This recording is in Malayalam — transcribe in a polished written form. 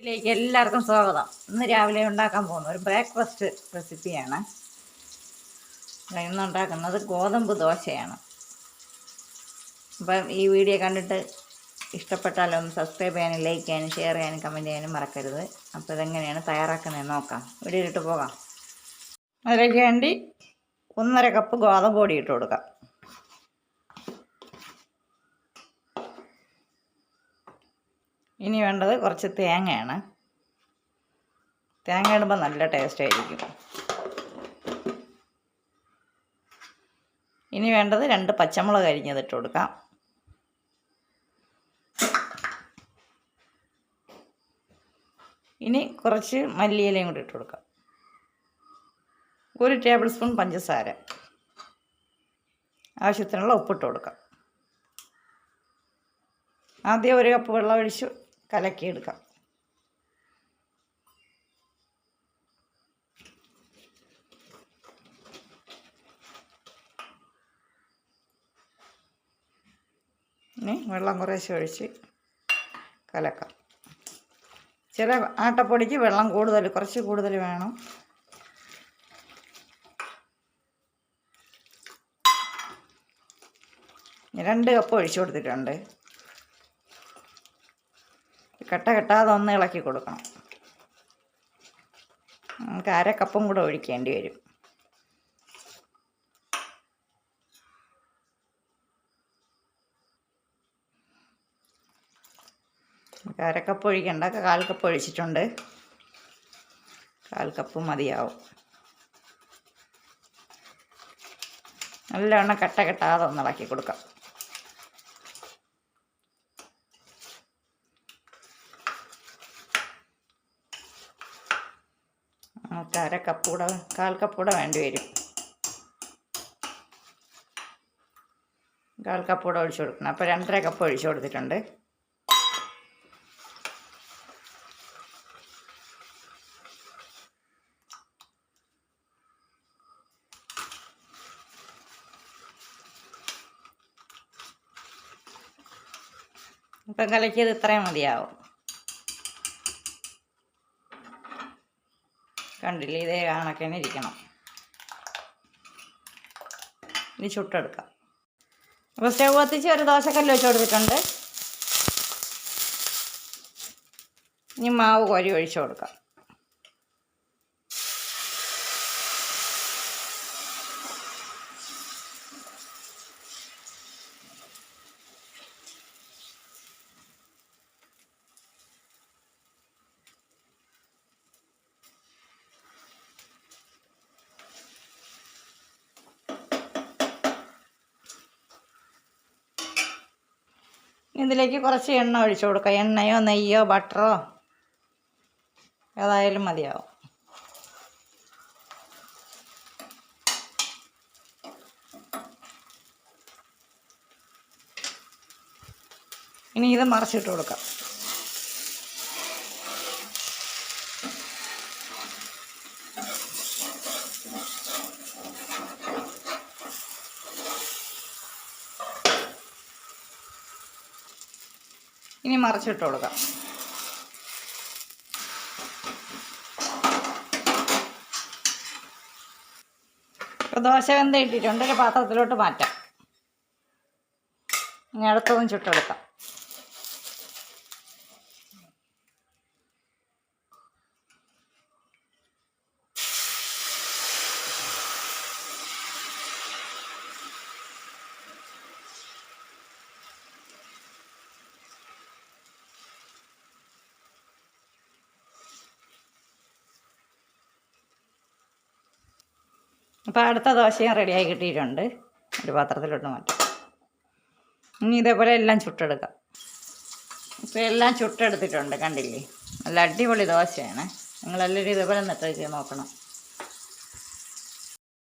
ഇതിലേക്ക് എല്ലാവർക്കും സ്വാഗതം. ഇന്ന് രാവിലെ ഉണ്ടാക്കാൻ പോകുന്ന ഒരു ബ്രേക്ക്ഫാസ്റ്റ് റെസിപ്പിയാണ്. ഇന്ന് ഉണ്ടാക്കുന്നത് ഗോതമ്പ് ദോശയാണ്. അപ്പം ഈ വീഡിയോ കണ്ടിട്ട് ഇഷ്ടപ്പെട്ടാലൊന്ന് സബ്സ്ക്രൈബ് ചെയ്യാനും ലൈക്ക് ചെയ്യാനും ഷെയർ ചെയ്യാനും കമൻറ്റ് ചെയ്യാനും മറക്കരുത്. അപ്പോൾ ഇതെങ്ങനെയാണ് തയ്യാറാക്കുന്നതെന്ന് നോക്കാം. വീഡിയോയിലിട്ട് പോകാം. അതിലേക്ക് വേണ്ടി 1.5 കപ്പ് ഗോതമ്പ് പൊടി ഇട്ട് കൊടുക്കാം. ഇനി വേണ്ടത് കുറച്ച് തേങ്ങയാണ്. തേങ്ങ ഇടുമ്പോൾ നല്ല ടേസ്റ്റ് ആയിരിക്കും. ഇനി വേണ്ടത് 2 പച്ചമുളക് അരിഞ്ഞതിട്ട് കൊടുക്കാം. ഇനി കുറച്ച് മല്ലിയിലയും കൂടി ഇട്ട് കൊടുക്കാം. 1 ടേബിൾ സ്പൂൺ പഞ്ചസാര, ആവശ്യത്തിനുള്ള ഉപ്പിട്ട് കൊടുക്കാം. ആദ്യം 1 കപ്പ് വെള്ളം ഒഴിച്ച് കലക്കിയെടുക്കാം. ഇനി വെള്ളം കുറേശ്ശെ ഒഴിച്ച് കലക്കാം. ചില ആട്ടപ്പൊടിക്ക് വെള്ളം കുറച്ച് കൂടുതൽ വേണം. രണ്ട് കപ്പ് ഒഴിച്ചു കൊടുത്തിട്ടുണ്ട്. കെട്ടാതെ ഒന്ന് ഇളക്കി കൊടുക്കണം. നമുക്ക് 1/2 കപ്പും കൂടെ ഒഴിക്കേണ്ടി വരും. നമുക്ക് 1/2 കപ്പ് ഒഴിക്കണ്ട, 1/4 കപ്പ് ഒഴിച്ചിട്ടുണ്ട്. 1/4 കപ്പ് മതിയാവും. നല്ലവണ്ണം കെട്ടാതെ ഒന്ന് ഇളക്കി കൊടുക്കാം. നമുക്ക് 1/4 കപ്പ് കൂടെ 1/4 കപ്പ് കൂടെ വേണ്ടി വരും. 1/4 കപ്പ് കൂടെ ഒഴിച്ചു കൊടുക്കണം. അപ്പോൾ 2.5 കപ്പ് ഒഴിച്ചു കൊടുത്തിട്ടുണ്ട്. ഇപ്പം കലക്കിയത് ഇത്രയും മതിയാവും. കണ്ടില്ലേ, ഇതേ കണക്കിന് ഇരിക്കണം. ഇനി ചുട്ടെടുക്കാം. അപ്പോൾ സ്റ്റവ് കത്തിച്ച് ഒരു ദോശക്കല്ല് വെച്ച് കൊടുത്തിട്ടുണ്ട്. ഇനി മാവ് കോരി ഒഴിച്ചു കൊടുക്കാം. ഇതിലേക്ക് കുറച്ച് എണ്ണ ഒഴിച്ചു കൊടുക്കുക. എണ്ണയോ നെയ്യോ ബട്ടറോ ഏതായാലും മതിയാവും. ഇനി ഇത് മറിച്ചിട്ട് കൊടുക്കാം. ഇനി മറിച്ചിട്ട് കൊടുക്കാം. ഇപ്പോൾ ദോശ വെന്ത് ഇട്ടിട്ടുണ്ട്. ഒരു പാത്രത്തിലോട്ട് മാറ്റാം. ഇനി അടുത്തതും ചുട്ടെടുക്കാം. അപ്പോൾ അടുത്ത ദോശയും റെഡിയായി കിട്ടിയിട്ടുണ്ട്. ഒരു പാത്രത്തിലോട്ട് മാറ്റാം. ഇനി ഇതേപോലെ എല്ലാം ചുട്ടെടുക്കാം. ഇപ്പോൾ എല്ലാം ചുട്ടെടുത്തിട്ടുണ്ട്. കണ്ടില്ലേ, നല്ല അടിപൊളി ദോശയാണ്. നിങ്ങളെല്ലാവരും ഇതേപോലെ ഒന്ന് ട്രൈ ചെയ്ത് നോക്കണം.